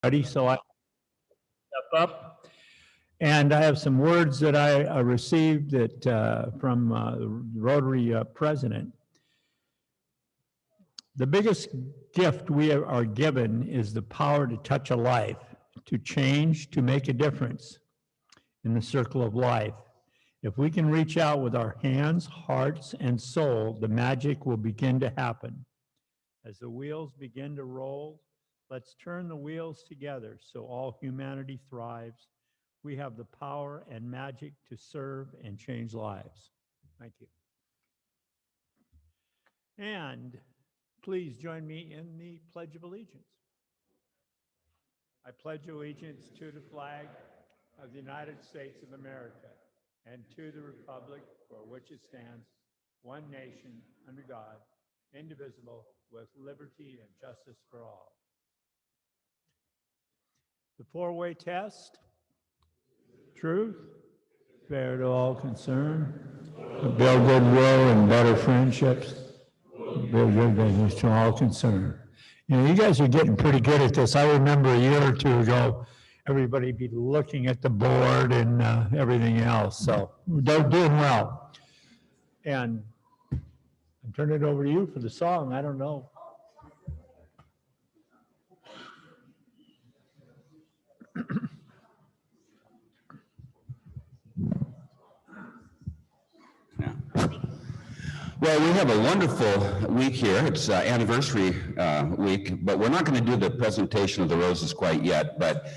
Ready? So I step up, and I have some words that I received from the Rotary president. The biggest gift we are given is the power to touch a life, to change, to make a difference in the circle of life. If we can reach out with our hands, hearts, and soul, the magic will begin to happen. As the wheels begin to roll, let's turn the wheels together so all humanity thrives. We have the power and magic to serve and change lives. Thank you. And please join me in the Pledge of Allegiance. I pledge allegiance to the flag of the United States of America and to the republic for which it stands, one nation, under God, indivisible, with liberty and justice for all. The four-way test: truth, fair to all concerned, build goodwill and better friendships, build good business to all concerned. You know, you guys are getting pretty good at this. I remember a year or two ago, everybody be looking at the board and everything else. So they're doing well. And I turn it over to you for the song. I don't know. Yeah. Well, we have a wonderful week here. It's anniversary week, but we're not going to do the presentation of the roses quite yet. But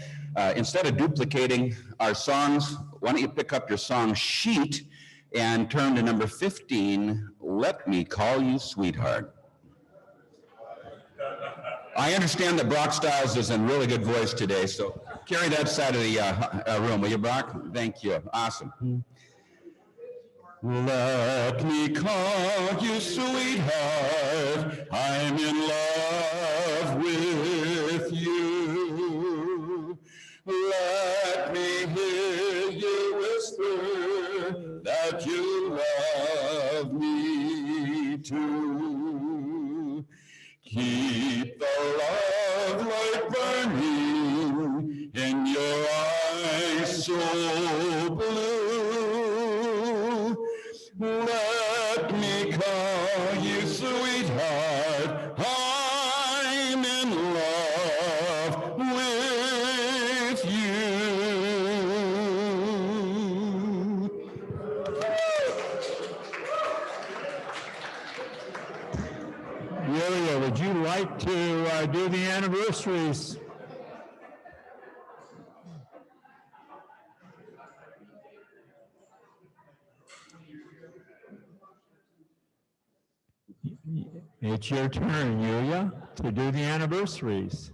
instead of duplicating our songs, why don't you pick up your song sheet and turn to number 15, Let Me Call You Sweetheart. I understand that Brock Stiles is in really good voice today, so carry that side of the room, will you, Brock? Thank you. Awesome. Let me call you sweetheart, I'm in love with you. Let me hear you whisper that you love me too. Keep the love light burning in your eyes so blue. Let me call you sweetheart, I'm in love with you. Yulia, would you like to do the anniversaries? It's your turn, Yulia, to do the anniversaries.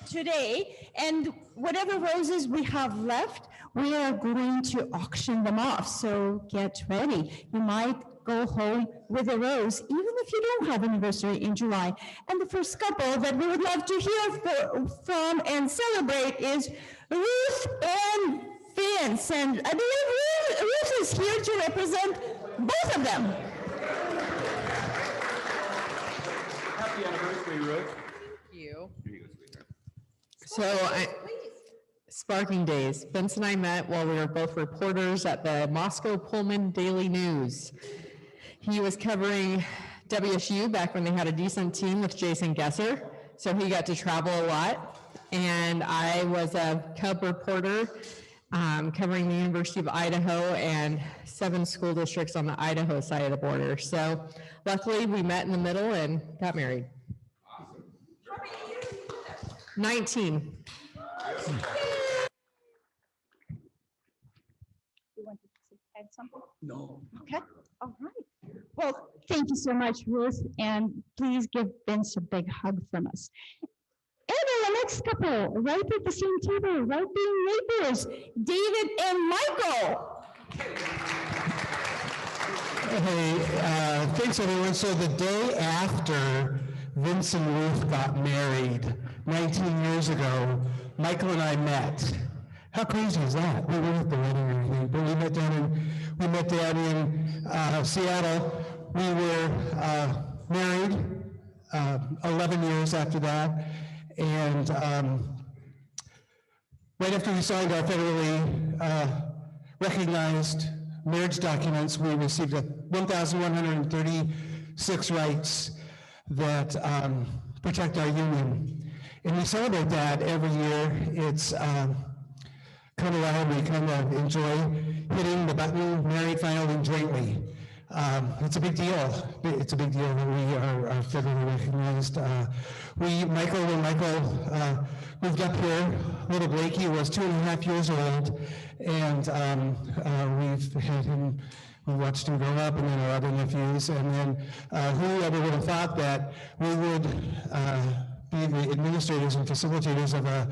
Today, and whatever roses we have left, we are going to auction them off, so get ready. You might go home with a rose, even if you don't have an anniversary in July. And the first couple that we would love to hear from and celebrate is Ruth and Vince. And I believe Ruth is here to represent both of them. Happy anniversary, Ruth. Thank you. So, Sparking Days. Vince and I met while we were both reporters at the Moscow Pullman Daily News. He was covering WSU back when they had a decent team with Jason Gesser, so he got to travel a lot. And I was a Cub reporter covering the University of Idaho and 7 school districts on the Idaho side of the border. So luckily we met in the middle and got married. Awesome. 19. You want to add something? No. Okay, all right. Well, thank you so much, Ruth, and please give Vince a big hug from us. And the next couple, right at the same table, right being neighbors, David and Michael. Hey, thanks everyone. So the day after Vince and Ruth got married 19 years ago, Michael and I met. How crazy is that? We weren't at the wedding or anything, but we met down in Seattle. We were married 11 years after that, and right after we signed our federally recognized marriage documents, we received 1,136 rights that protect our union. And we celebrate that every year. It's kind of loud. We kind of enjoy hitting the button, married, finally, jointly. It's a big deal. It's a big deal that we are federally recognized. When Michael moved up here, little Blakey was 2.5 years old, and we've had him, we watched him grow up, and then our other nephews, and then whoever would have thought that we would be the administrators and facilitators of a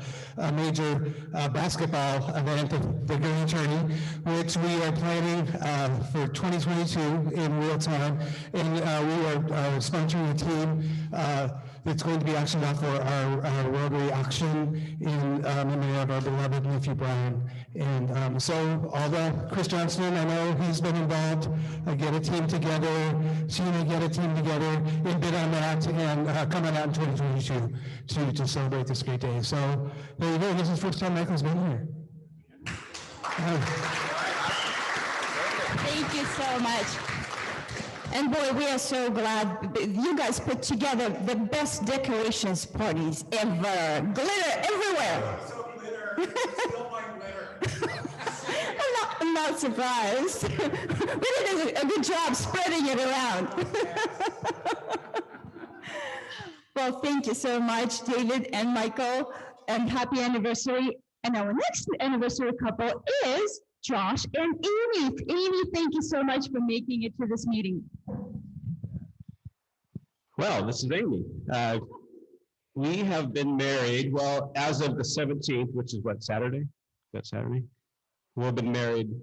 major basketball event, the Gurney Tourney, which we are planning for 2022 in real time, and we are sponsoring a team that's going to be auctioned off for our Rotary auction in memory of our beloved nephew Brian. And so although Chris Johnston, I know he's been involved, get a team together, Sheena get a team together, and bid on that, and coming out in 2022 to celebrate this great day. So there you go, this is the first time Michael's been here. Thank you so much. And boy, we are so glad you guys put together the best decorations parties ever. Glitter everywhere. So glitter, still find glitter. I'm not surprised. We did a good job spreading it around. Well, thank you so much, David and Michael, and happy anniversary. And our next anniversary couple is Josh and Amy. Amy, thank you so much for making it to this meeting. Well, this is Amy. We have been married, well, as of the 17th, which is what, Saturday? Is that Saturday? We've been married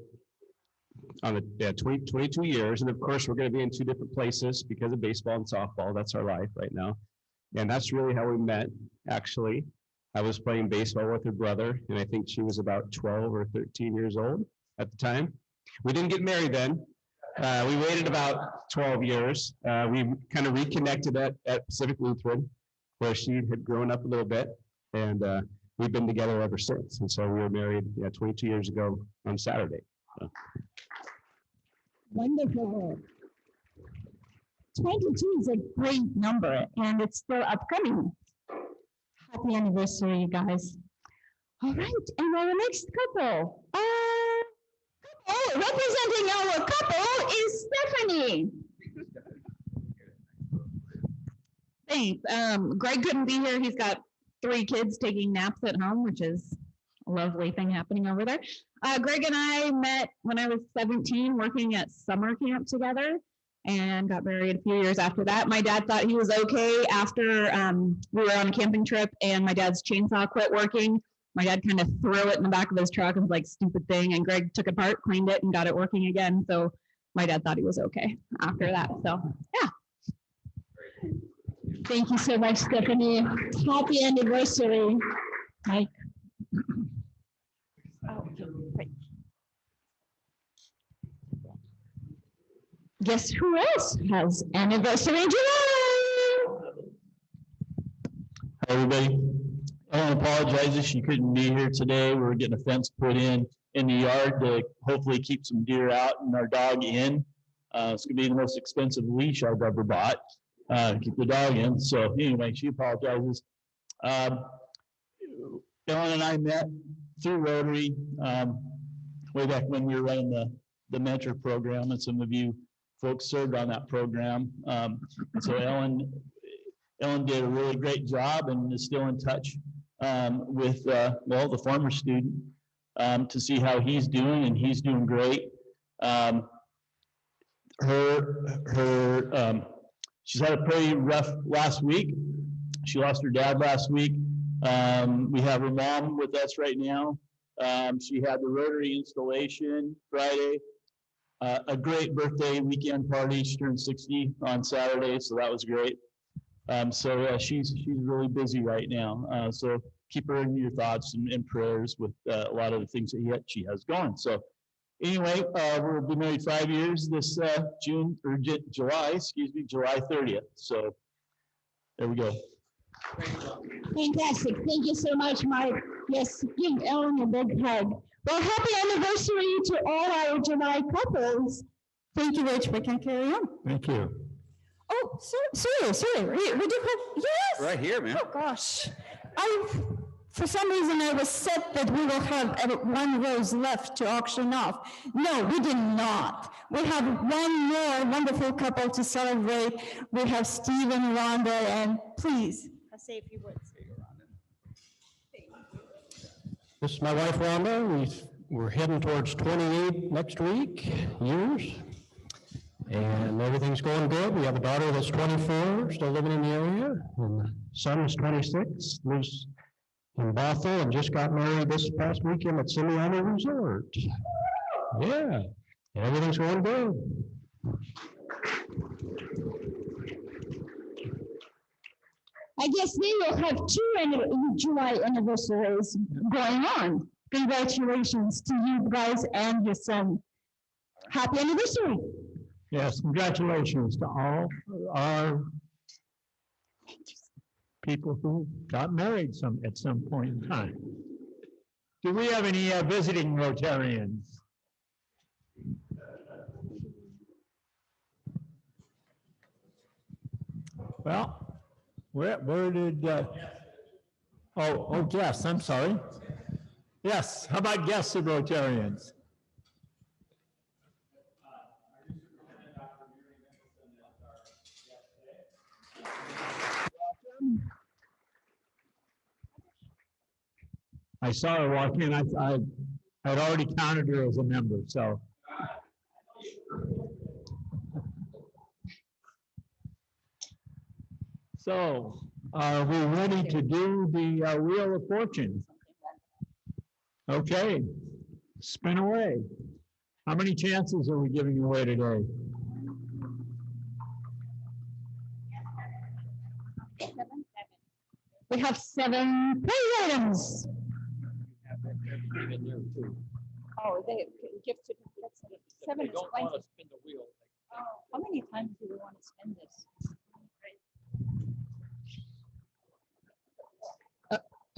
on the 22 years. And of course, we're going to be in two different places because of baseball and softball. That's our life right now. And that's really how we met, actually. I was playing baseball with her brother, and I think she was about 12 or 13 years old at the time. We didn't get married then. We waited about 12 years. We kind of reconnected at Pacific Lutheran, where she had grown up a little bit, and we've been together ever since. And so we were married 22 years ago on Saturday. So. Wonderful. 22 is a great number, and it's still upcoming. Happy anniversary, you guys. All right, and our next couple. Representing our couple is Stephanie. Thanks. Greg couldn't be here. He's got 3 kids taking naps at home, which is a lovely thing happening over there. Greg and I met when I was 17 working at summer camp together and got married a few years after that. My dad thought he was okay after we were on a camping trip and my dad's chainsaw quit working. My dad kind of threw it in the back of his truck and was like, stupid thing. And Greg took it apart, cleaned it, and got it working again. So my dad thought he was okay after that. So, yeah. Thank you so much, Stephanie. Happy anniversary, Mike. Guess who else has anniversary in July? Hi, everybody. Ellen apologizes she couldn't be here today. We're getting a fence put in the yard to hopefully keep some deer out and our dog in. It's going to be the most expensive leash I've ever bought to keep the dog in. So anyway, she apologizes. Ellen and I met through Rotary way back when we were running the mentor program, and some of you folks served on that program. And so Ellen did a really great job and is still in touch with the former student to see how he's doing, and he's doing great. She's had a pretty rough last week. She lost her dad last week. We have her mom with us right now. She had the Rotary installation Friday. a great birthday weekend party. She turned 60 on Saturday, so that was great. She's really busy right now. So keep her in your thoughts and prayers with a lot of the things that she has going. So anyway, we'll be married 5 years this July 30th. So there we go. Fantastic. Thank you so much, Mike. Yes, give Ellen a big hug. Well, happy anniversary to all our July couples. Thank you, Rich. We can carry on. Thank you. Oh, sorry. We do have, yes. Right here, man. Oh, gosh. For some reason, I was set that we will have one rose left to auction off. No, we did not. We have one more wonderful couple to celebrate. We have Steve and Rhonda, and please, say a few words. This is my wife Rhonda. We're heading towards 28 next week, years. And everything's going good. We have a daughter that's 24, still living in the area. And the son is 26, lives in Bothell, and just got married this past weekend at Semiana Resort. Yeah, everything's going good. I guess they will have two July anniversaries going on. Congratulations to you guys and your son. Happy anniversary. Yes, congratulations to all our people who got married at some point in time. Do we have any visiting Rotarians? Well, where did, guests, I'm sorry. Yes, how about guests of Rotarians? I saw her walk in. I'd already counted her as a member, so. So, are we ready to do the Wheel of Fortune? Okay, spin away. How many chances are we giving away today? We have 7 prize items. Oh, they gift certificates. 7 is plenty. Oh, how many times do we want to spend this?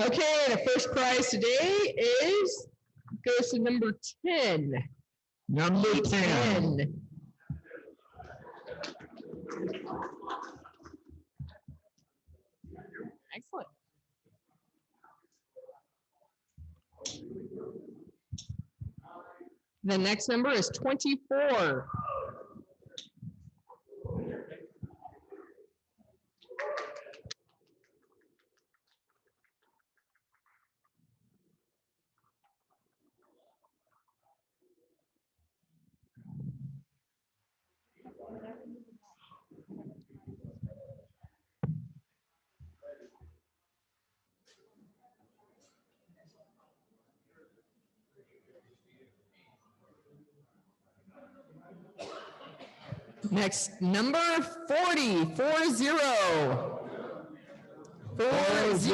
Okay, the first prize today goes to number 10. Number 10. Excellent. The next number is 24. Next, number 40, 40. 40.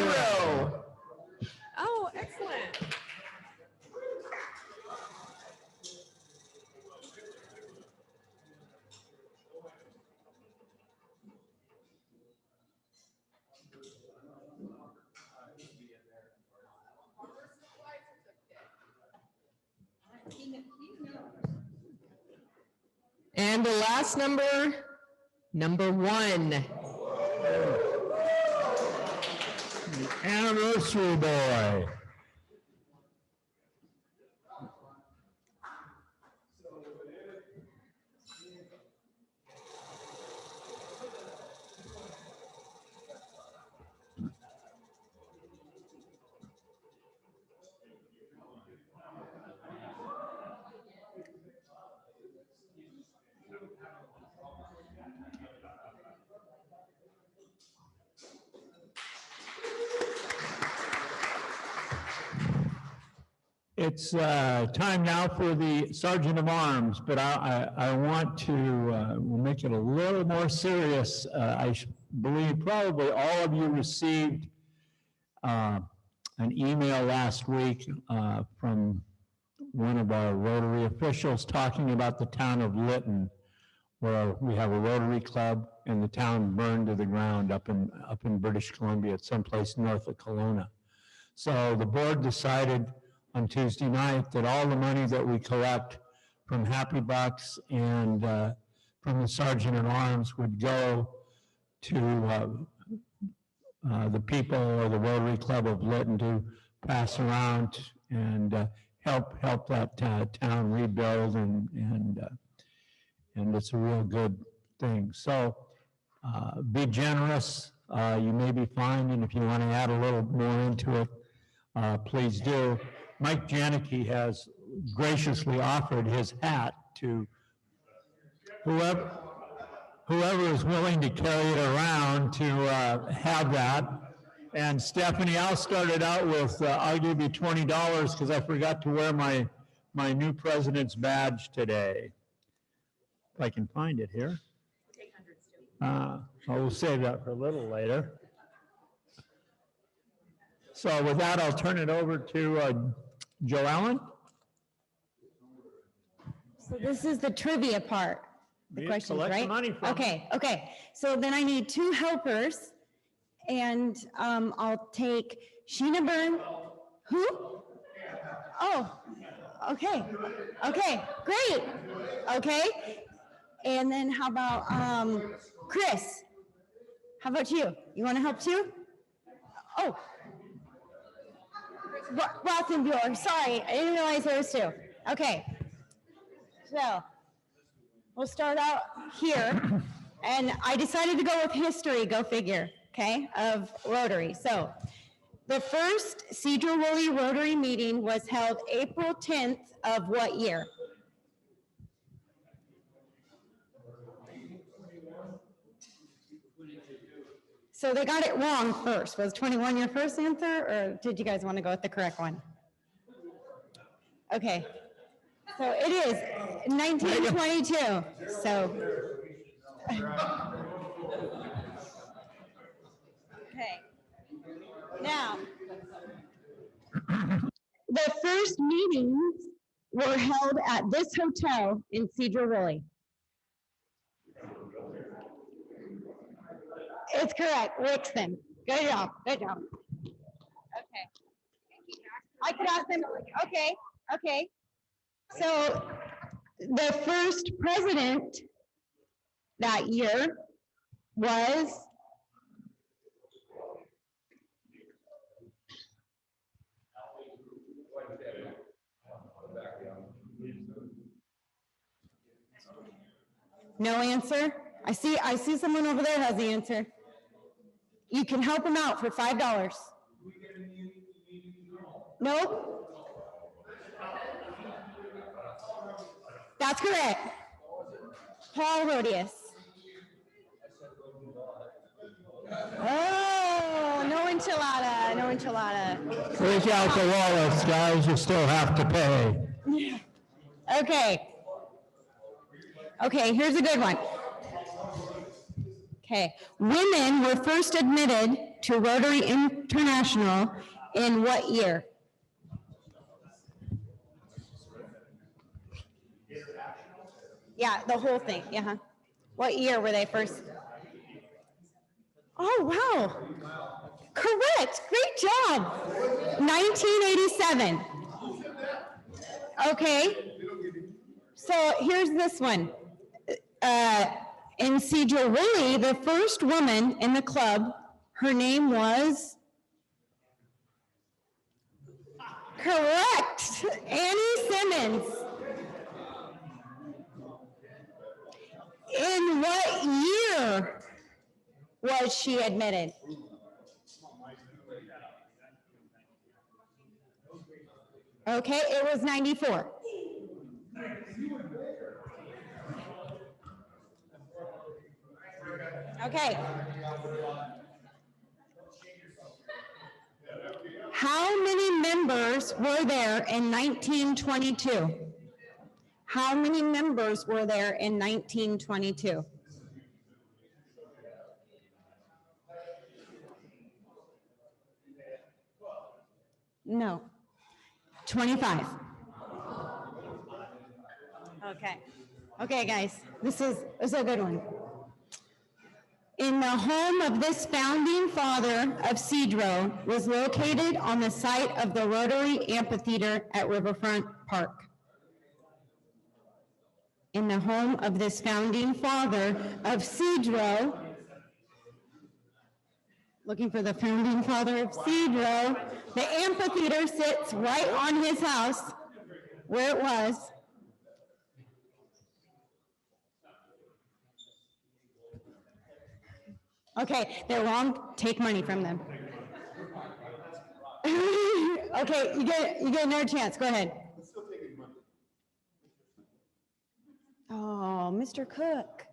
Oh, excellent. And the last number, number 1. Anniversary boy. It's time now for the Sergeant of Arms, but I want to we'll make it a little more serious. Believe probably all of you received an email last week from one of our Rotary officials talking about the town of Lytton, where we have a Rotary Club and the town burned to the ground up in British Columbia, at someplace north of Kelowna. So the board decided on Tuesday night that all the money that we collect from Happy Bucks and from the Sergeant at Arms would go to the people or the Rotary Club of Lytton to pass around and help that town rebuild, and it's a real good thing. So be generous. You may be fine, and if you want to add a little more into it, please do. Mike Janicki has graciously offered his hat to whoever is willing to carry it around to have that. And Stephanie, I'll start it out with, I'll give you $20 because I forgot to wear my new president's badge today. If I can find it here. We'll save that for a little later. So with that, I'll turn it over to Joe Allen. So this is the trivia part. The questions, collect the right? money from Okay. So then I need 2 helpers, and I'll take Sheena Byrne. Who? Oh, okay. Okay, great. Okay. And then how about Chris? How about you? You want to help too? Oh. Rothenbuehler, sorry, I didn't realize there was 2. Okay. So, we'll start out here, and I decided to go with history, go figure, okay, of Rotary. So, the first Sedro Woolley Rotary meeting was held April 10th of what year? So they got it wrong first. Was 21 your first answer, or did you guys want to go with the correct one? Okay. So it is 1922. So. Okay. Now, the first meetings were held at this hotel in Sedro Woolley. It's correct, Wixon. Good job, good job. Okay. I could ask them, okay. So the first president that year was no answer? I see someone over there has the answer. You can help him out for $5. Nope. That's correct. Paul Rodius. Oh, no enchilada, no enchilada. Break out the wallets, guys, you still have to pay. Okay, here's a good one. Okay, women were first admitted to Rotary International in what year? Yeah, the whole thing, yeah. What year were they first? Oh, wow. Correct, great job. 1987. Okay, so here's this one. In Sedro Woolley, the first woman in the club, her name was? Correct, Annie Simmons. In what year was she admitted? Okay, it was 94. Okay. How many members were there in 1922? How many members were there in 1922? No. 25. Okay. Okay, guys, this is a good one. In the home of this founding father of Sedro was located on the site of the Rotary Amphitheater at Riverfront Park. In the home of this founding father of Sedro, looking for the founding father of Sedro, the amphitheater sits right on his house where it was. Okay, they're wrong. Take money from them. Okay, you get another chance. Go ahead. Oh, Mr. Cook.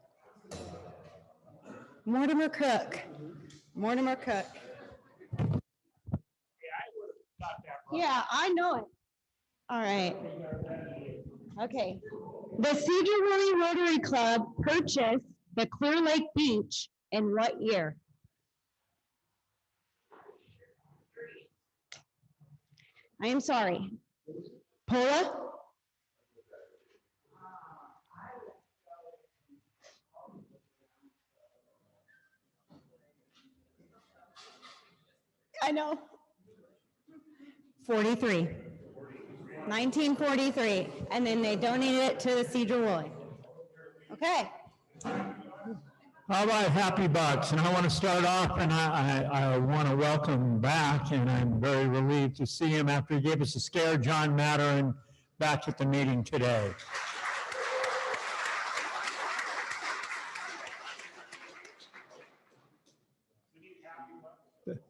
Mortimer Cook. Mortimer Cook. Yeah, I know it. All right. Okay. The Sedro Woolley Rotary Club purchased the Clear Lake Beach in what year? I am sorry. Paula? I know. 43. 1943. And then they donated it to the Sedro Woolley. Okay. How about Happy Bucks? And I want to start off, and I want to welcome back, and I'm very relieved to see him after he gave us a scare, John Maturin, back at the meeting today.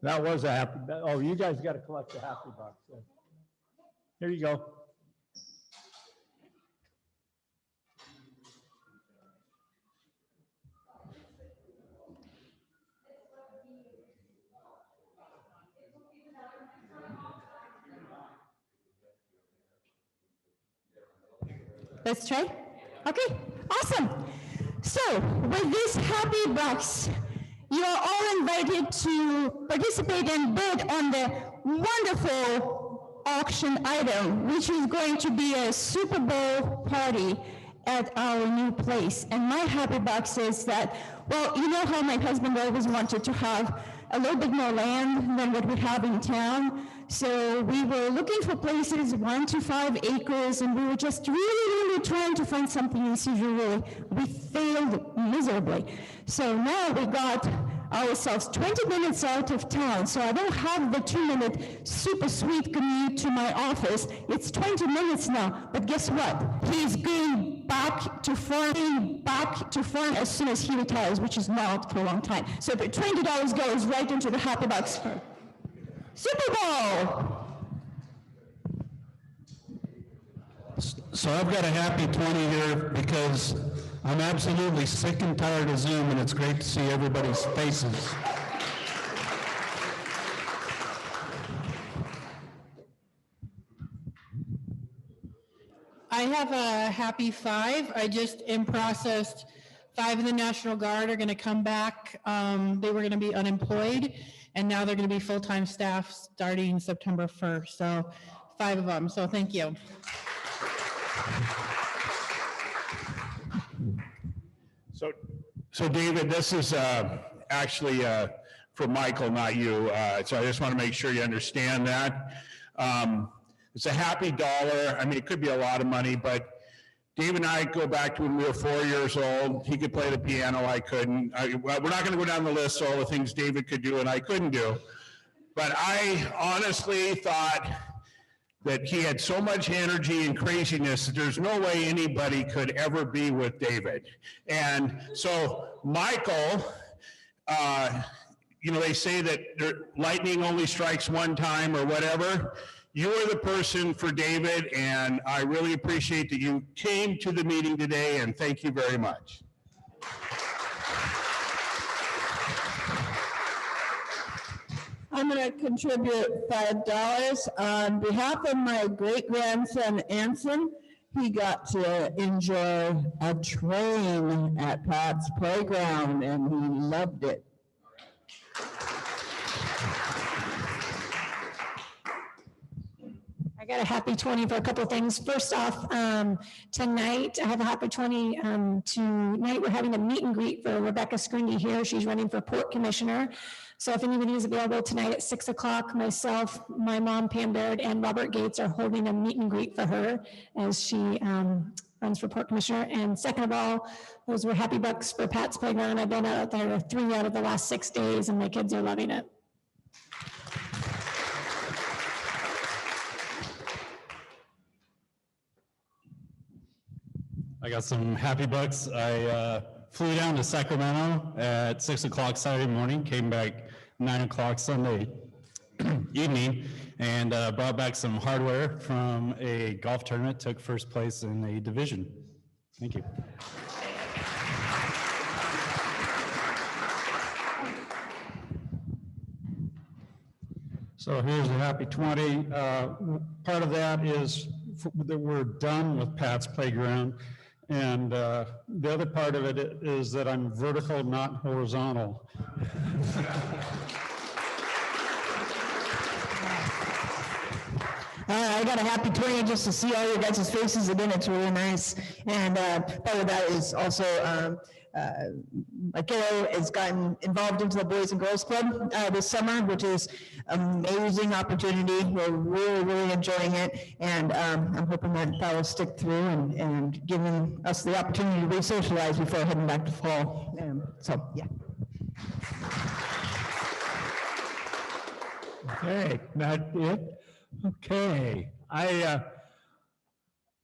That was a happy, oh, you guys got to collect the Happy Bucks. Here you go. Let's try. Okay, awesome. So with these Happy Bucks, you are all invited to participate and bid on the wonderful auction item, which is going to be a Super Bowl party at our new place. And my Happy Bucks is that, well, you know how my husband always wanted to have a little bit more land than what we have in town. So we were looking for places 1 to 5 acres, and we were just really trying to find something in Sedro Woolley. We failed miserably. So now we got ourselves 20 minutes out of town, so I don't have the 2-minute super sweet commute to my office. It's 20 minutes now, but guess what? He's going back to farm as soon as he retires, which is not for a long time. So the $20 goes right into the Happy Bucks for Super Bowl. So I've got a happy 20 here because I'm absolutely sick and tired of Zoom, and it's great to see everybody's faces. I have a happy 5. I just processed 5 of the National Guard are going to come back. They were going to be unemployed, and now they're going to be full-time staff starting September 1st. So 5 of them. So thank you. So David, this is actually for Michael, not you. So I just want to make sure you understand that. It's a happy dollar. I mean, it could be a lot of money, but Dave and I go back to when we were 4 years old. He could play the piano, I couldn't. We're not going to go down the list of all the things David could do and I couldn't do. But I honestly thought that he had so much energy and craziness that there's no way anybody could ever be with David. And so Michael, they say that lightning only strikes one time or whatever. You are the person for David, and I really appreciate that you came to the meeting today, and thank you very much. I'm going to contribute $5 on behalf of my great-grandson Anson. He got to enjoy a train at Pat's Playground, and he loved it. I got a happy 20 for a couple of things. First off, tonight, I have a happy 20. Tonight, we're having a meet and greet for Rebecca Scrindy here. She's running for Port Commissioner. So if anybody is available tonight at 6 o'clock, myself, my mom, Pam Baird, and Robert Gates are holding a meet and greet for her as she runs for Port Commissioner. And second of all, those were happy bucks for Pat's Playground. I've been out there 3 out of the last 6 days, and my kids are loving it. I got some happy bucks. I flew down to Sacramento at 6 o'clock Saturday morning, came back 9 o'clock Sunday evening, and brought back some hardware from a golf tournament, took first place in a division. Thank you. So here's the happy 20. Part of that is that we're done with Pat's Playground. And the other part of it is that I'm vertical, not horizontal. I got a happy 20 just to see all your guys' faces again. It's really nice. And part of that is also my kiddo has gotten involved into the Boys and Girls Club this summer, which is amazing opportunity. We're really, really enjoying it. And I'm hoping that will stick through and giving us the opportunity to re-socialize before heading back to fall. So, yeah. Okay, that's it. Okay, I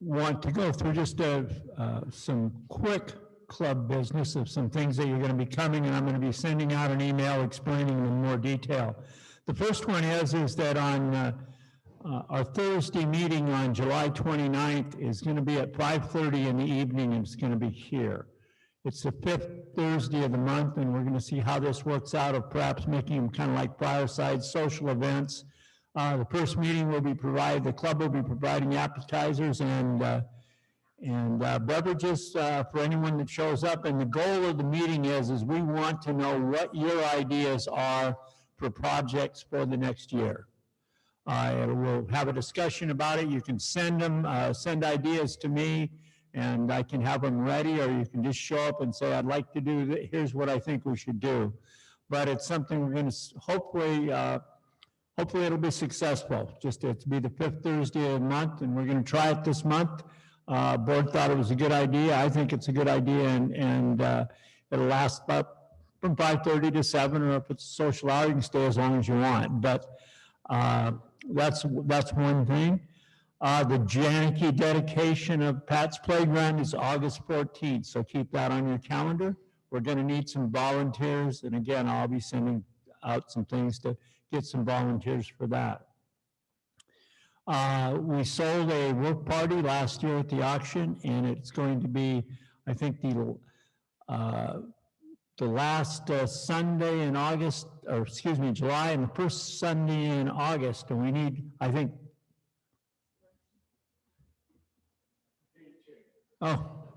want to go through just some quick club business of some things that you're going to be coming, and I'm going to be sending out an email explaining in more detail. The first one is that on our Thursday meeting on July 29th is going to be at 5:30 in the evening, and it's going to be here. It's the 5th Thursday of the month, and we're going to see how this works out of perhaps making them kind of like fireside social events. The first meeting will be provided, the club will be providing appetizers and beverages for anyone that shows up. And the goal of the meeting is we want to know what your ideas are for projects for the next year. We'll have a discussion about it. You can send them, send ideas to me, and I can have them ready, or you can just show up and say, I'd like to do that. Here's what I think we should do. But it's something we're going to hopefully it'll be successful. Just to be the 5th Thursday of the month, and we're going to try it this month. Board thought it was a good idea. I think it's a good idea, and it'll last about from 5:30 to 7, or if it's a social hour, you can stay as long as you want. But that's one thing. The Janicki dedication of Pat's Playground is August 14th, so keep that on your calendar. We're going to need some volunteers, and again, I'll be sending out some things to get some volunteers for that. We sold a work party last year at the auction, and it's going to be, I think, the last Sunday in August, or excuse me, July, and the first Sunday in August, and we need, I think, oh,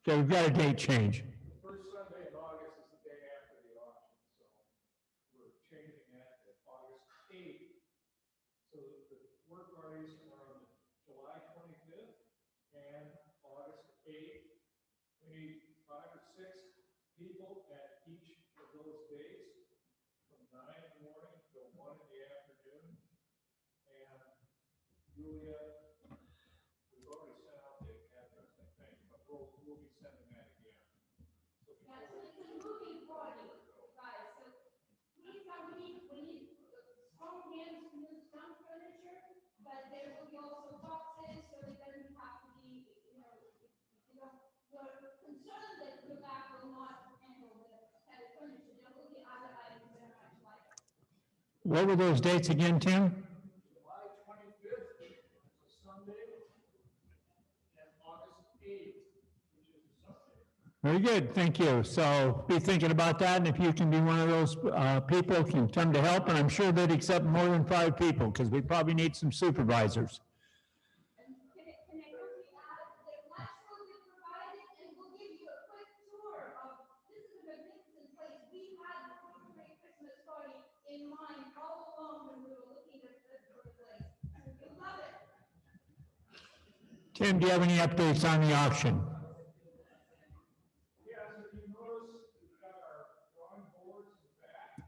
okay, we've got a date change. First Sunday in August is the day after the auction, so we're changing that to August 8th. So the work parties are on July 25th and August 8th. We need 5 or 6 people at each of those days, from 9 in the morning till 1 in the afternoon. And Julia, we've already sent out the address, I think, but we'll be sending that again. So yeah, so it's a moving party, guys. So please, we need strong hands to move some furniture, but there will be also boxes, so it doesn't have to be, we're concerned that the back will not handle the heavy furniture. There will be other items that are much lighter. What were those dates again, Tim? July 25th is a Sunday, and August 8th, which is a Sunday. Very good, thank you. So be thinking about that, and if you can be one of those people, can come to help, and I'm sure they'd accept more than 5 people, because we probably need some supervisors. Can I quickly add that lunch will be provided and we'll give you a quick tour of, this is a magnificent place. We had the Great Christmas party in mind all along when we were looking at the place. You'll love it. Tim, do you have any updates on the auction? Yes, if you notice, we've got our drawing boards in the back.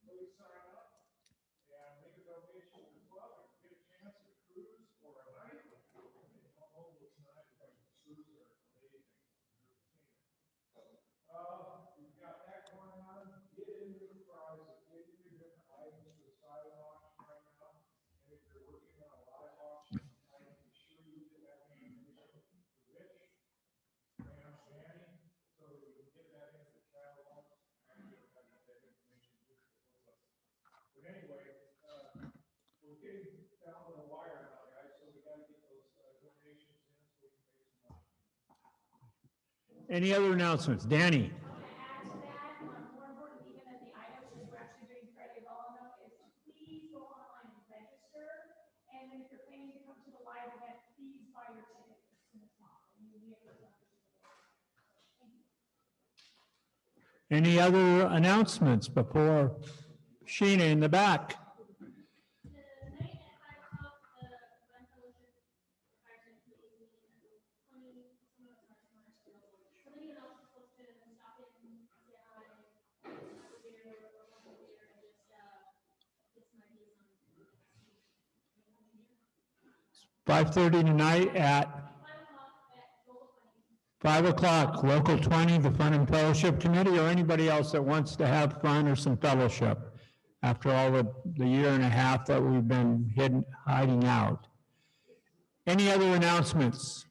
Please sign up and make a donation as well. You get a chance to cruise for a night. All those nights, like cruises are amazing. We've got that going on. Get into the prizes, get into different items for the silent auction right now. And if you're working on a live auction, I would be sure you get that information to Rich and Danny, so that we can get that into the catalog and get that information to us. But anyway, we're getting down to the wire now, guys, so we gotta get those donations in so we can make some money. Any other announcements? Danny? Add to that, more important even than the items, which we're actually doing fairly well on them, is to please go online and register. And then if you're planning to come to the live event, please buy your ticket as soon as possible. We have those numbers. Thank you. Any other announcements before Sheena in the back? Tonight at 5 o'clock, the Run Fellowship, 5 to 8 meeting, some of us are somebody else is supposed to stop in, say hi, have a beer or one beer, and just get some ideas on. 5:30 tonight at 5 o'clock, Local 20, the Fun and Fellowship Committee, or anybody else that wants to have fun or some fellowship after all the year and a half that we've been hiding out. Any other announcements?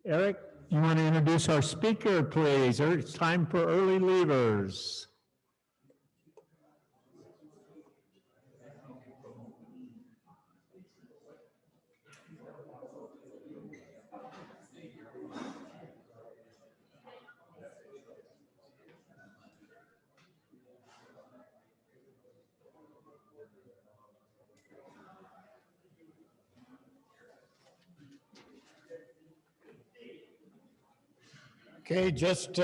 Eric, you want to introduce our speaker, please? It's time for early leavers. Okay, just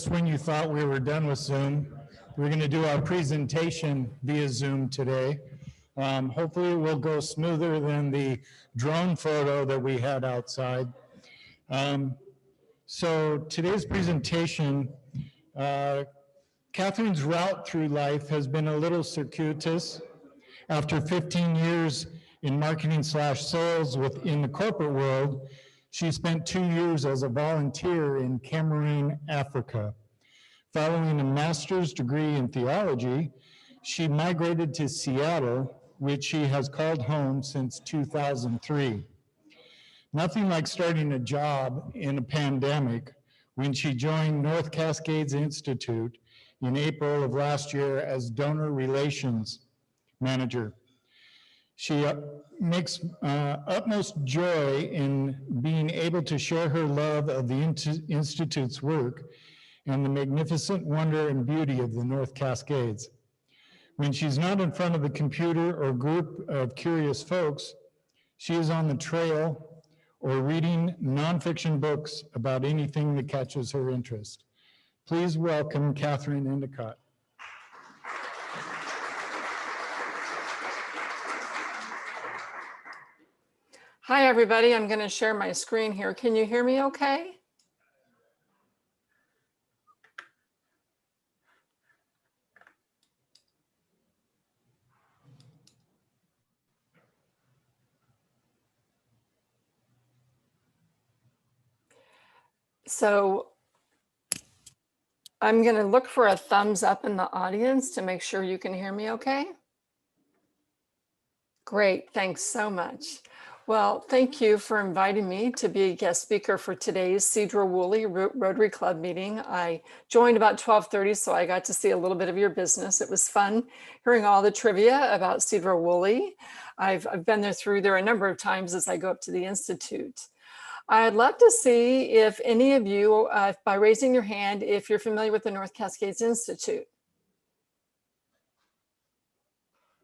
when you thought we were done with Zoom, we're going to do our presentation via Zoom today. Hopefully it will go smoother than the drone photo that we had outside. So today's presentation, Catherine's route through life has been a little circuitous. After 15 years in marketing/sales within the corporate world, she spent 2 years as a volunteer in Cameroon, Africa. Following a master's degree in theology, she migrated to Seattle, which she has called home since 2003. Nothing like starting a job in a pandemic when she joined North Cascades Institute in April of last year as donor relations manager. She makes utmost joy in being able to share her love of the Institute's work and the magnificent wonder and beauty of the North Cascades. When she's not in front of the computer or group of curious folks, she is on the trail or reading nonfiction books about anything that catches her interest. Please welcome Catherine Endicott. Hi, everybody. I'm going to share my screen here. Can you hear me okay? So I'm going to look for a thumbs up in the audience to make sure you can hear me okay. Great. Thanks so much. Well, thank you for inviting me to be a guest speaker for today's Sedro Woolley Rotary Club meeting. I joined about 12:30, so I got to see a little bit of your business. It was fun hearing all the trivia about Sedro Woolley. I've been there a number of times as I go up to the Institute. I'd love to see if any of you, by raising your hand, if you're familiar with the North Cascades Institute.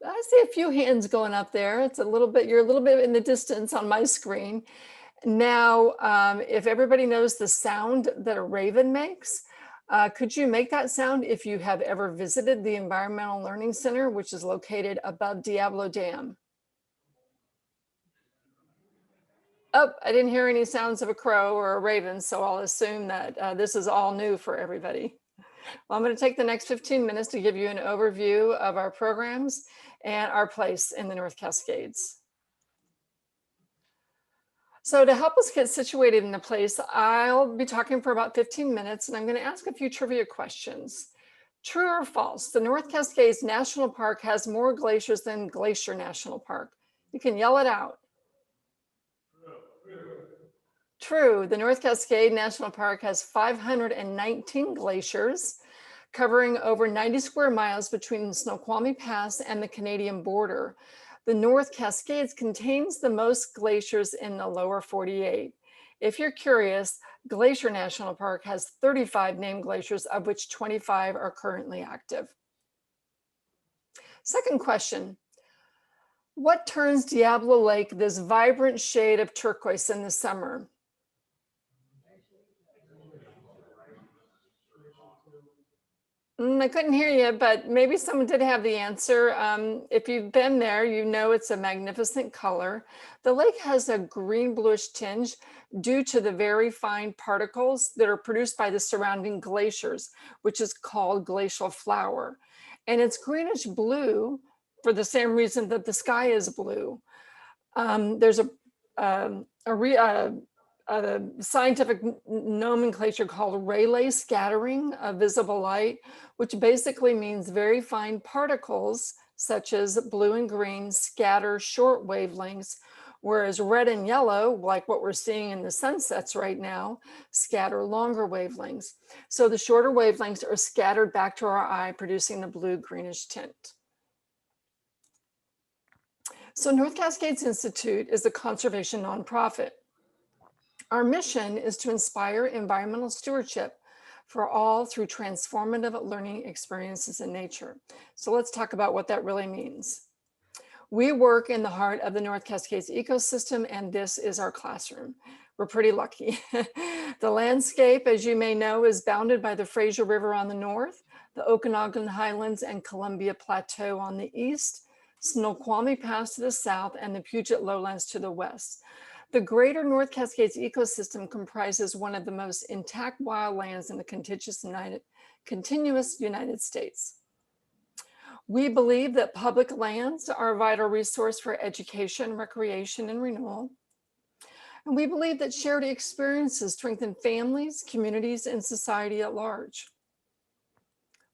I see a few hands going up there. It's a little bit, you're a little bit in the distance on my screen. Now, if everybody knows the sound that a raven makes, could you make that sound if you have ever visited the Environmental Learning Center, which is located above Diablo Dam? Oh, I didn't hear any sounds of a crow or a raven, so I'll assume that this is all new for everybody. Well, I'm going to take the next 15 minutes to give you an overview of our programs and our place in the North Cascades. So to help us get situated in the place, I'll be talking for about 15 minutes, and I'm going to ask a few trivia questions. True or false? The North Cascades National Park has more glaciers than Glacier National Park. You can yell it out. True. The North Cascade National Park has 519 glaciers, covering over 90 square miles between Snoqualmie Pass and the Canadian border. The North Cascades contains the most glaciers in the lower 48. If you're curious, Glacier National Park has 35 named glaciers, of which 25 are currently active. Second question. What turns Diablo Lake this vibrant shade of turquoise in the summer? I couldn't hear you, but maybe someone did have the answer. If you've been there, you know it's a magnificent color. The lake has a green bluish tinge due to the very fine particles that are produced by the surrounding glaciers, which is called glacial flour. And it's greenish blue for the same reason that the sky is blue. There's a scientific nomenclature called Rayleigh scattering of visible light, which basically means very fine particles such as blue and green scatter short wavelengths, whereas red and yellow, like what we're seeing in the sunsets right now, scatter longer wavelengths. So the shorter wavelengths are scattered back to our eye, producing the blue greenish tint. So North Cascades Institute is a conservation nonprofit. Our mission is to inspire environmental stewardship for all through transformative learning experiences in nature. So let's talk about what that really means. We work in the heart of the North Cascades ecosystem, and this is our classroom. We're pretty lucky. The landscape, as you may know, is bounded by the Fraser River on the north, the Okanagan Highlands and Columbia Plateau on the east, Snoqualmie Pass to the south, and the Puget Lowlands to the west. The greater North Cascades ecosystem comprises one of the most intact wildlands in the continuous United States. We believe that public lands are a vital resource for education, recreation, and renewal. And we believe that shared experiences strengthen families, communities, and society at large.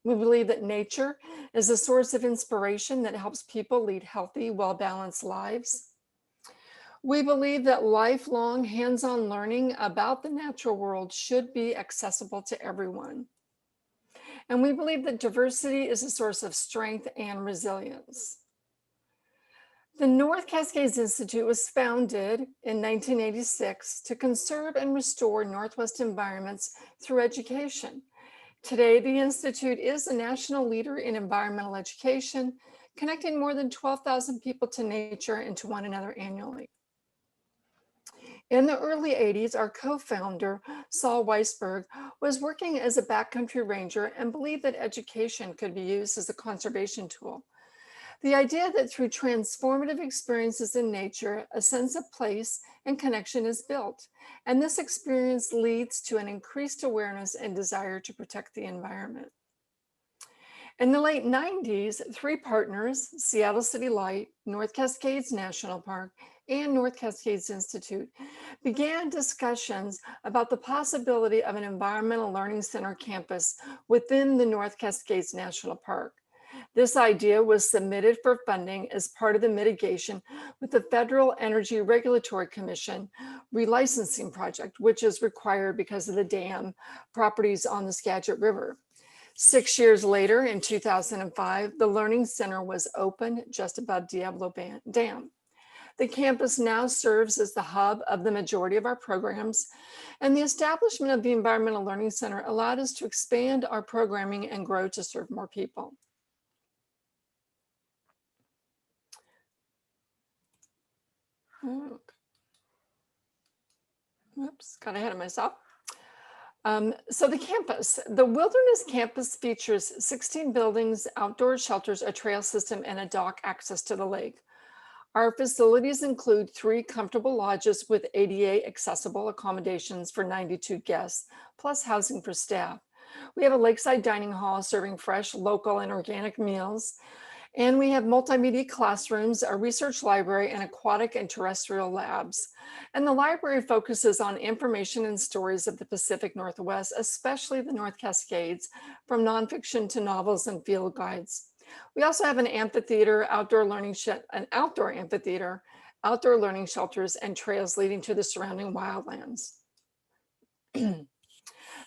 We believe that nature is a source of inspiration that helps people lead healthy, well-balanced lives. We believe that lifelong hands-on learning about the natural world should be accessible to everyone. And we believe that diversity is a source of strength and resilience. The North Cascades Institute was founded in 1986 to conserve and restore Northwest environments through education. Today, the Institute is a national leader in environmental education, connecting more than 12,000 people to nature and to one another annually. In the early 80s, our co-founder, Saul Weisberg, was working as a backcountry ranger and believed that education could be used as a conservation tool. The idea that through transformative experiences in nature, a sense of place and connection is built, and this experience leads to an increased awareness and desire to protect the environment. In the late 90s, three partners, Seattle City Light, North Cascades National Park, and North Cascades Institute, began discussions about the possibility of an environmental learning center campus within the North Cascades National Park. This idea was submitted for funding as part of the mitigation with the Federal Energy Regulatory Commission relicensing project, which is required because of the dam properties on the Skagit River. 6 years later, in 2005, the Learning Center was opened just above Diablo Dam. The campus now serves as the hub of the majority of our programs, and the establishment of the Environmental Learning Center allowed us to expand our programming and grow to serve more people. Oops, got ahead of myself. So the campus, the Wilderness Campus features 16 buildings, outdoor shelters, a trail system, and a dock access to the lake. Our facilities include 3 comfortable lodges with ADA accessible accommodations for 92 guests, plus housing for staff. We have a lakeside dining hall serving fresh, local, and organic meals. And we have multimedia classrooms, a research library, and aquatic and terrestrial labs. And the library focuses on information and stories of the Pacific Northwest, especially the North Cascades, from nonfiction to novels and field guides. We also have an amphitheater, outdoor learning shelters, and trails leading to the surrounding wildlands.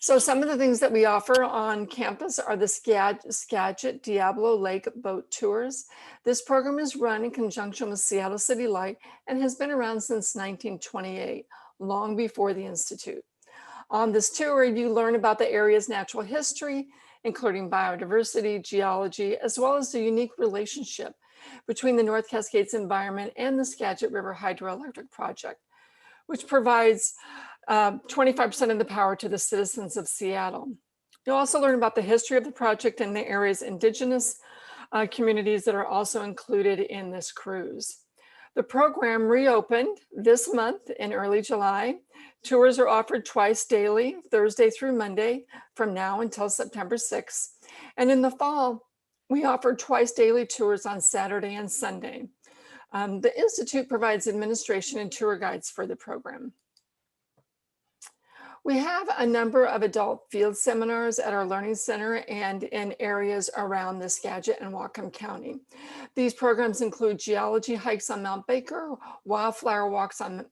So some of the things that we offer on campus are the Skagit Diablo Lake boat tours. This program is run in conjunction with Seattle City Light and has been around since 1928, long before the Institute. On this tour, you learn about the area's natural history, including biodiversity, geology, as well as the unique relationship between the North Cascades environment and the Skagit River Hydroelectric Project, which provides 25% of the power to the citizens of Seattle. You'll also learn about the history of the project and the area's indigenous communities that are also included in this cruise. The program reopened this month in early July. Tours are offered twice daily, Thursday through Monday, from now until September 6th. And in the fall, we offer twice daily tours on Saturday and Sunday. The Institute provides administration and tour guides for the program. We have a number of adult field seminars at our Learning Center and in areas around the Skagit and Whatcom County. These programs include geology hikes on Mount Baker, wildflower walks on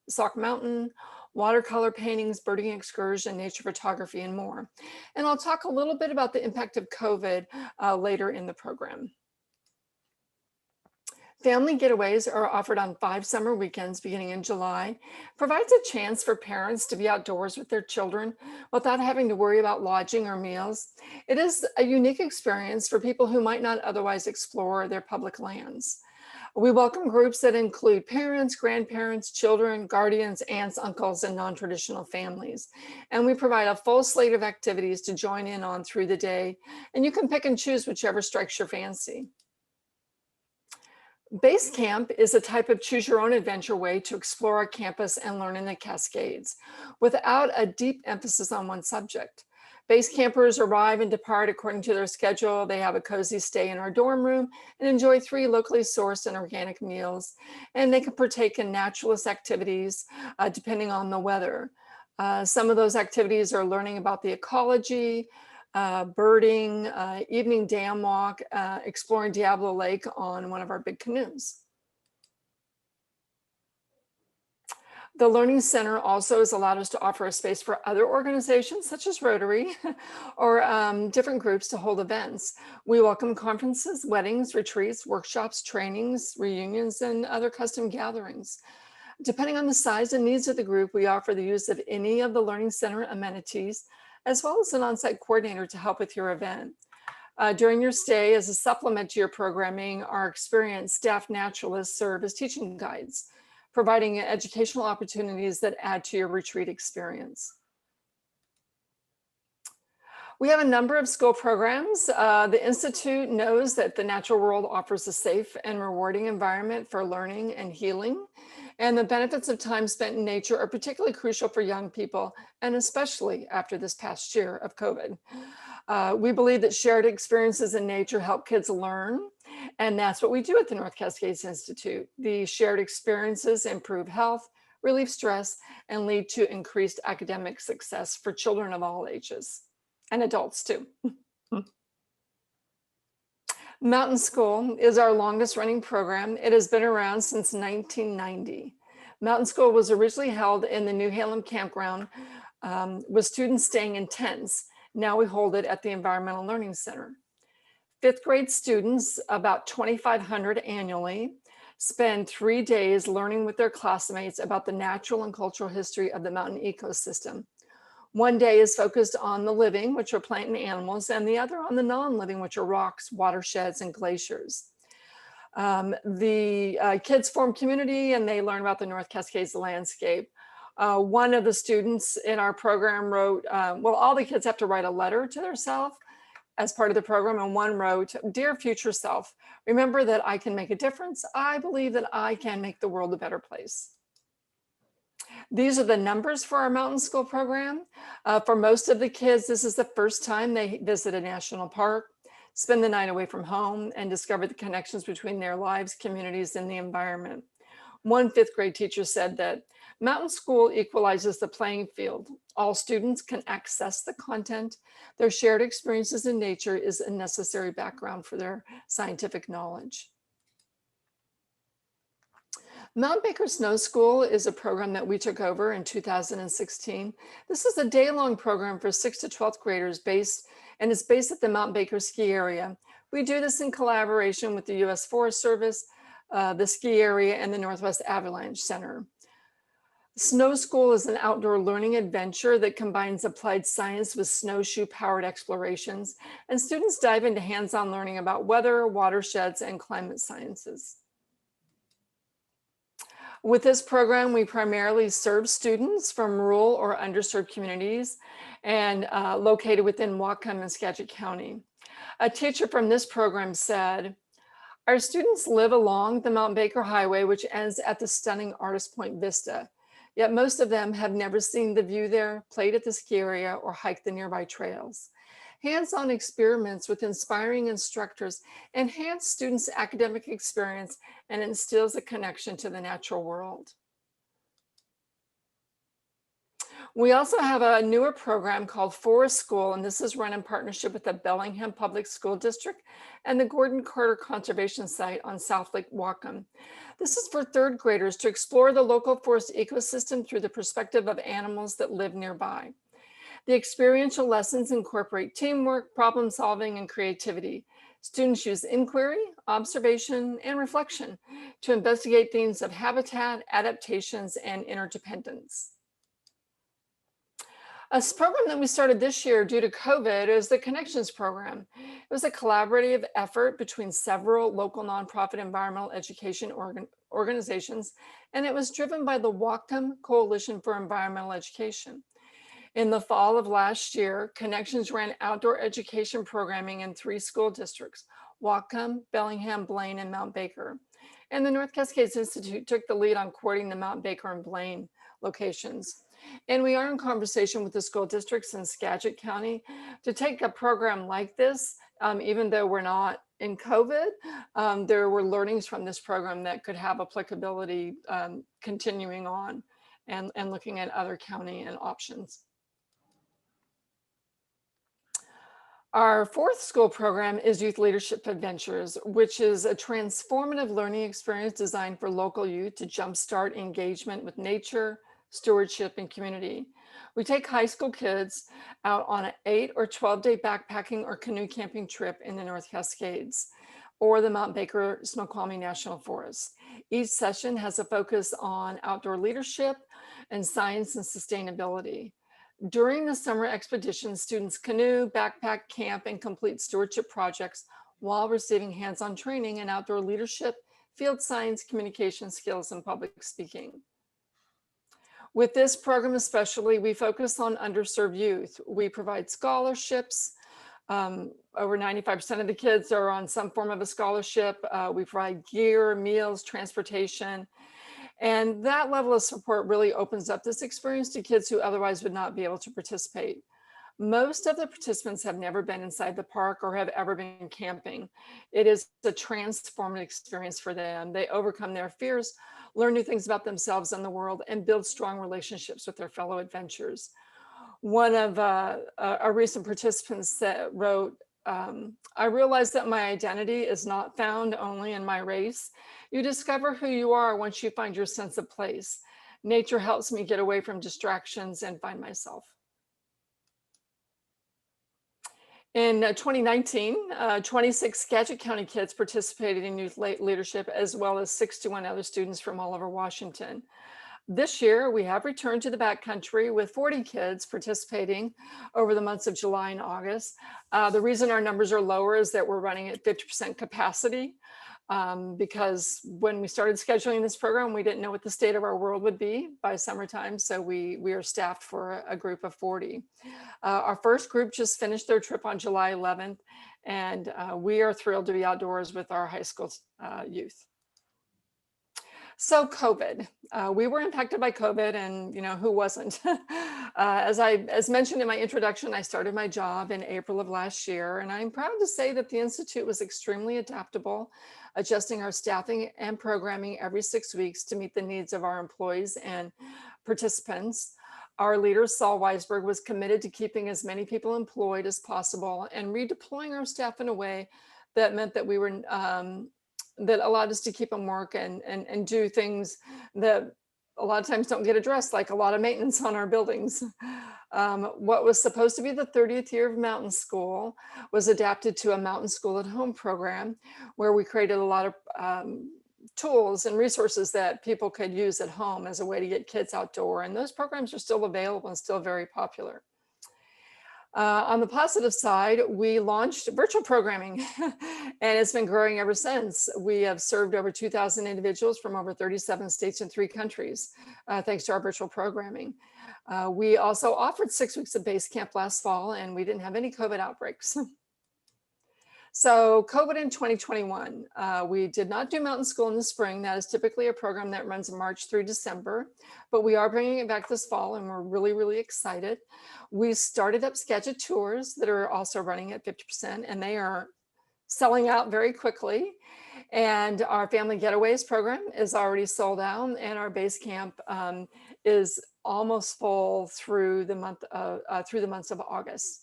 Sauk Mountain, watercolor paintings, birding excursion, nature photography, and more. And I'll talk a little bit about the impact of COVID later in the program. Family getaways are offered on 5 summer weekends beginning in July. Provides a chance for parents to be outdoors with their children without having to worry about lodging or meals. It is a unique experience for people who might not otherwise explore their public lands. We welcome groups that include parents, grandparents, children, guardians, aunts, uncles, and non-traditional families. And we provide a full slate of activities to join in on through the day, and you can pick and choose whichever strikes your fancy. Base Camp is a type of choose your own adventure way to explore our campus and learn in the Cascades without a deep emphasis on one subject. Base campers arrive and depart according to their schedule. They have a cozy stay in our dorm room and enjoy 3 locally sourced and organic meals. And they can partake in naturalist activities depending on the weather. Some of those activities are learning about the ecology, birding, evening dam walk, exploring Diablo Lake on one of our big canoes. The Learning Center also has allowed us to offer a space for other organizations such as Rotary or different groups to hold events. We welcome conferences, weddings, retreats, workshops, trainings, reunions, and other custom gatherings. Depending on the size and needs of the group, we offer the use of any of the Learning Center amenities, as well as an on-site coordinator to help with your event. During your stay, as a supplement to your programming, our experienced staff naturalists serve as teaching guides, providing educational opportunities that add to your retreat experience. We have a number of school programs. The Institute knows that the natural world offers a safe and rewarding environment for learning and healing. And the benefits of time spent in nature are particularly crucial for young people, and especially after this past year of COVID. We believe that shared experiences in nature help kids learn, and that's what we do at the North Cascades Institute. The shared experiences improve health, relieve stress, and lead to increased academic success for children of all ages, and adults too. Mountain School is our longest running program. It has been around since 1990. Mountain School was originally held in the New Halem campground with students staying in tents. Now we hold it at the Environmental Learning Center. 5th grade students, about 2,500 annually, spend 3 days learning with their classmates about the natural and cultural history of the mountain ecosystem. One day is focused on the living, which are plant and animals, and the other on the non-living, which are rocks, watersheds, and glaciers. The kids form community and they learn about the North Cascades landscape. One of the students in our program wrote, well, all the kids have to write a letter to their self as part of the program, and one wrote, "Dear future self, remember that I can make a difference. I believe that I can make the world a better place." These are the numbers for our mountain school program. For most of the kids, this is the first time they visit a national park, spend the night away from home, and discover the connections between their lives, communities, and the environment. One fifth grade teacher said that mountain school equalizes the playing field. All students can access the content. Their shared experiences in nature is a necessary background for their scientific knowledge. Mount Baker Snow School is a program that we took over in 2016. This is a day-long program for 6th to 12th graders and it's based at the Mount Baker ski area. We do this in collaboration with the U.S. Forest Service, the ski area, and the Northwest Avalanche Center. Snow School is an outdoor learning adventure that combines applied science with snowshoe-powered explorations, and students dive into hands-on learning about weather, watersheds, and climate sciences. With this program, we primarily serve students from rural or underserved communities and located within Whatcom and Skagit County. A teacher from this program said, "Our students live along the Mount Baker Highway, which ends at the stunning Artist Point Vista. Yet most of them have never seen the view there, played at the ski area, or hiked the nearby trails. Hands-on experiments with inspiring instructors enhance students' academic experience and instills a connection to the natural world." We also have a newer program called Forest School, and this is run in partnership with the Bellingham Public School District and the Gordon Carter Conservation Site on South Lake Whatcom. This is for 3rd graders to explore the local forest ecosystem through the perspective of animals that live nearby. The experiential lessons incorporate teamwork, problem solving, and creativity. Students use inquiry, observation, and reflection to investigate themes of habitat, adaptations, and interdependence. A program that we started this year due to COVID is the Connections Program. It was a collaborative effort between several local nonprofit environmental education organizations, and it was driven by the Whatcom Coalition for Environmental Education. In the fall of last year, Connections ran outdoor education programming in 3 school districts: Whatcom, Bellingham, Blaine, and Mount Baker. And the North Cascades Institute took the lead on coordinating the Mount Baker and Blaine locations. And we are in conversation with the school districts in Skagit County to take a program like this, even though we're not in COVID, there were learnings from this program that could have applicability continuing on and looking at other county and options. Our 4th school program is Youth Leadership Adventures, which is a transformative learning experience designed for local youth to jumpstart engagement with nature, stewardship, and community. We take high school kids out on an 8 or 12-day backpacking or canoe camping trip in the North Cascades or the Mount Baker Snoqualmie National Forest. Each session has a focus on outdoor leadership and science and sustainability. During the summer expedition, students canoe, backpack, camp, and complete stewardship projects while receiving hands-on training in outdoor leadership, field science, communication skills, and public speaking. With this program especially, we focus on underserved youth. We provide scholarships. Over 95% of the kids are on some form of a scholarship. We provide gear, meals, transportation. And that level of support really opens up this experience to kids who otherwise would not be able to participate. Most of the participants have never been inside the park or have ever been camping. It is a transformative experience for them. They overcome their fears, learn new things about themselves and the world, and build strong relationships with their fellow adventurers. One of our recent participants wrote, "I realize that my identity is not found only in my race. You discover who you are once you find your sense of place. Nature helps me get away from distractions and find myself." In 2019, 26 Skagit County kids participated in youth leadership, as well as 61 other students from all over Washington. This year, we have returned to the backcountry with 40 kids participating over the months of July and August. The reason our numbers are lower is that we're running at 50% capacity. Because when we started scheduling this program, we didn't know what the state of our world would be by summertime. So we are staffed for a group of 40. Our first group just finished their trip on July 11th, and we are thrilled to be outdoors with our high school youth. So COVID, we were impacted by COVID, and who wasn't? As mentioned in my introduction, I started my job in April of last year, and I'm proud to say that the Institute was extremely adaptable, adjusting our staffing and programming every 6 weeks to meet the needs of our employees and participants. Our leader, Saul Weisberg, was committed to keeping as many people employed as possible and redeploying our staff in a way that meant that we were that allowed us to keep them work and do things that a lot of times don't get addressed, like a lot of maintenance on our buildings. What was supposed to be the 30th year of Mountain School was adapted to a Mountain School at Home program, where we created a lot of tools and resources that people could use at home as a way to get kids outdoor. And those programs are still available and still very popular. On the positive side, we launched virtual programming and it's been growing ever since. We have served over 2,000 individuals from over 37 states and 3 countries, thanks to our virtual programming. We also offered 6 weeks of base camp last fall, and we didn't have any COVID outbreaks. So COVID in 2021, we did not do Mountain School in the spring. That is typically a program that runs March through December, but we are bringing it back this fall, and we're really, really excited. We started up Skagit Tours that are also running at 50%, and they are selling out very quickly. And our Family Getaways program is already sold out, and our base camp is almost full through the months of August.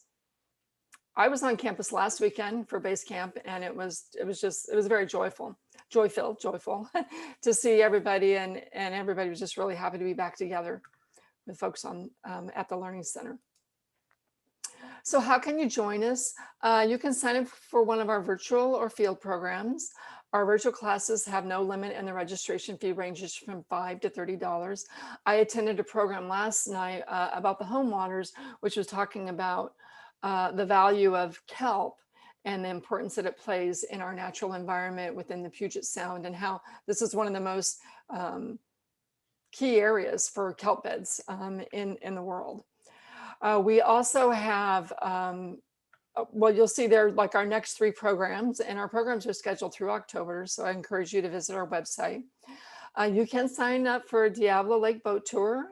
I was on campus last weekend for base camp, and it was very joyful to see everybody, and everybody was just really happy to be back together with folks on at the Learning Center. So how can you join us? You can sign up for one of our virtual or field programs. Our virtual classes have no limit, and the registration fee ranges from $5 to $30. I attended a program last night about the home waters, which was talking about the value of kelp and the importance that it plays in our natural environment within the Puget Sound, and how this is one of the most key areas for kelp beds in the world. We also have, well, you'll see there like our next 3 programs, and our programs are scheduled through October, so I encourage you to visit our website. You can sign up for a Diablo Lake Boat Tour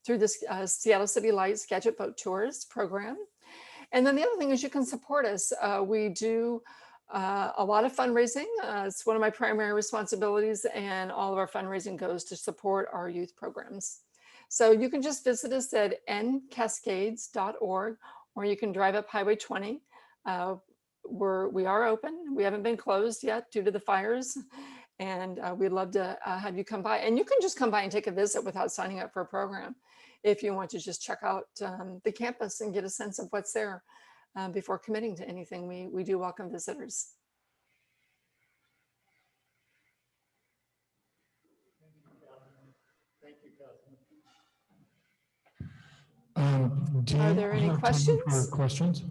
through the Seattle City Lights Skagit Boat Tours program. And then the other thing is you can support us. We do a lot of fundraising. It's one of my primary responsibilities, and all of our fundraising goes to support our youth programs. So you can just visit us at ncascades.org, or you can drive up Highway 20. We are open. We haven't been closed yet due to the fires, and we'd love to have you come by. And you can just come by and take a visit without signing up for a program, if you want to just check out the campus and get a sense of what's there before committing to anything. We do welcome visitors. Thank you, Catherine. Are there any questions? For questions?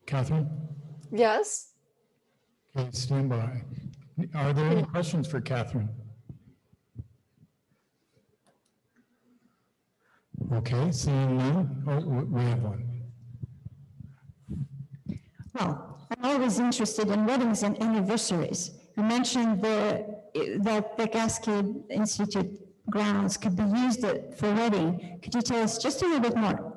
Catherine? Yes. Okay, stand by. Are there any questions for Catherine? Okay, seeing none. Oh, we have one. Well, I'm always interested in weddings and anniversaries. You mentioned that the Cascade Institute grounds could be used for wedding. Could you tell us just a little bit more?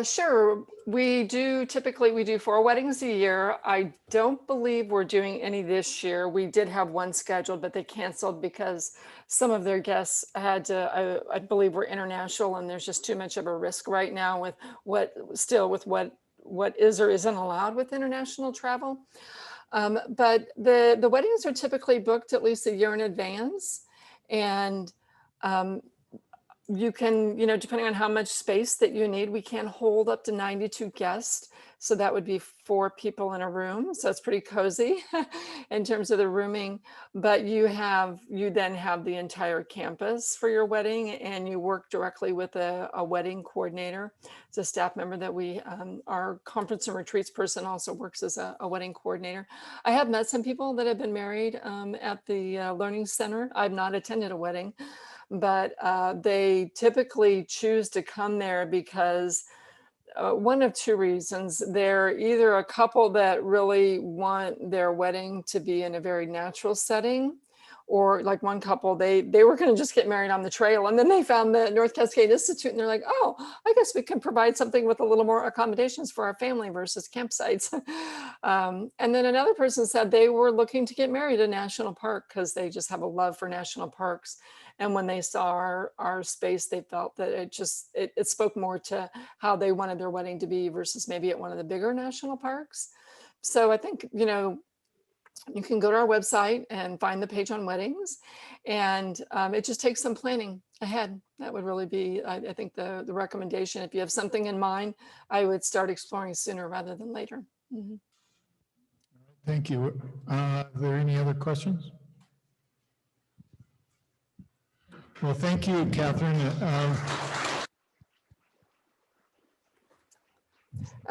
Sure. We do 4 weddings a year. I don't believe we're doing any this year. We did have one scheduled, but they canceled because some of their guests had to, I believe, were international, and there's just too much of a risk right now with what is or isn't allowed with international travel. But the weddings are typically booked at least a year in advance, and you can, depending on how much space that you need, we can hold up to 92 guests. So that would be 4 people in a room. So it's pretty cozy in terms of the rooming. But you then have the entire campus for your wedding, and you work directly with a wedding coordinator. It's a staff member that our conference and retreats person also works as a wedding coordinator. I have met some people that have been married at the Learning Center. I've not attended a wedding, but they typically choose to come there because one of 2 reasons. They're either a couple that really want their wedding to be in a very natural setting, or like one couple, they were going to just get married on the trail, and then they found the North Cascade Institute, and they're like, oh, I guess we can provide something with a little more accommodations for our family versus campsites. And then another person said they were looking to get married in a national park because they just have a love for national parks. And when they saw our space, they felt that it spoke more to how they wanted their wedding to be versus maybe at one of the bigger national parks. So I think, you can go to our website and find the page on weddings, and it just takes some planning ahead. That would really be, I think, the recommendation. If you have something in mind, I would start exploring sooner rather than later. Mm-hmm. Thank you. Are there any other questions? Well, thank you, Catherine.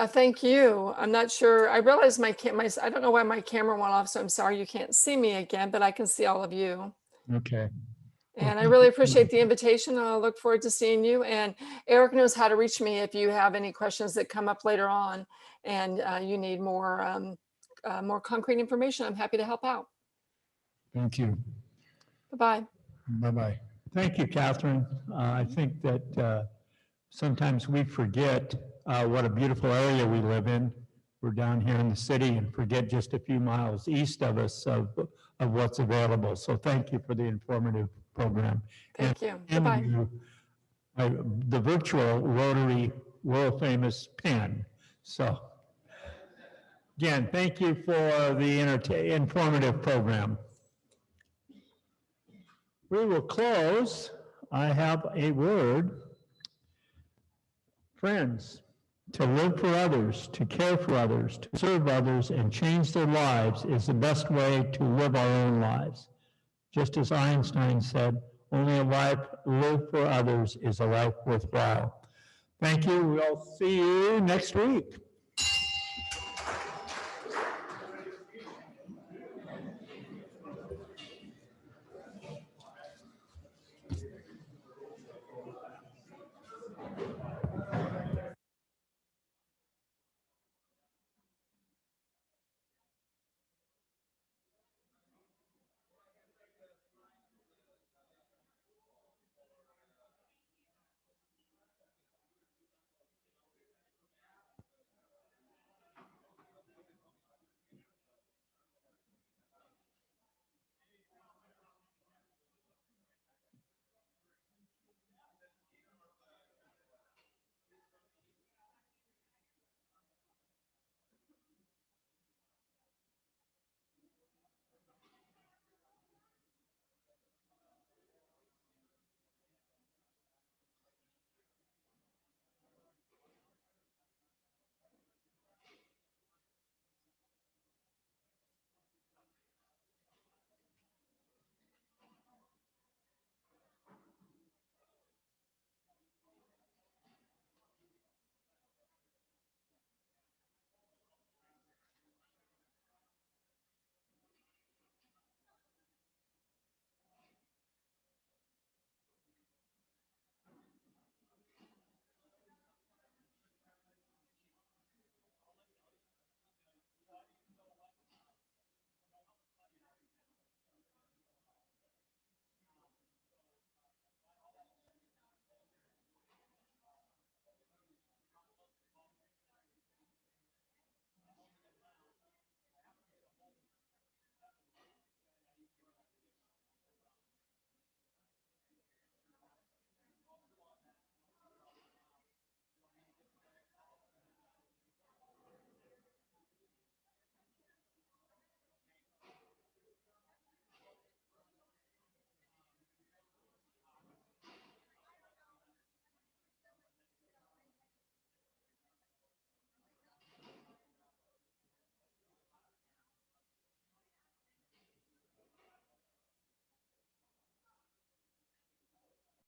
Thank you. I'm not sure. I realized I don't know why my camera went off, so I'm sorry you can't see me again, but I can see all of you. Okay. And I really appreciate the invitation. And I'll look forward to seeing you. And Eric knows how to reach me if you have any questions that come up later on and you need more concrete information. I'm happy to help out. Thank you. Bye-bye. Bye-bye. Thank you, Catherine. I think that sometimes we forget what a beautiful area we live in. We're down here in the city and forget just a few miles east of us of what's available. So thank you for the informative program. Thank you. And Bye-bye. the virtual Rotary world famous pen. So again, thank you for the informative program. We will close. I have a word. Friends, to live for others, to care for others, to serve others, and change their lives is the best way to live our own lives. Just as Einstein said, only a life lived for others is a life worthwhile. Thank you. We'll see you next week.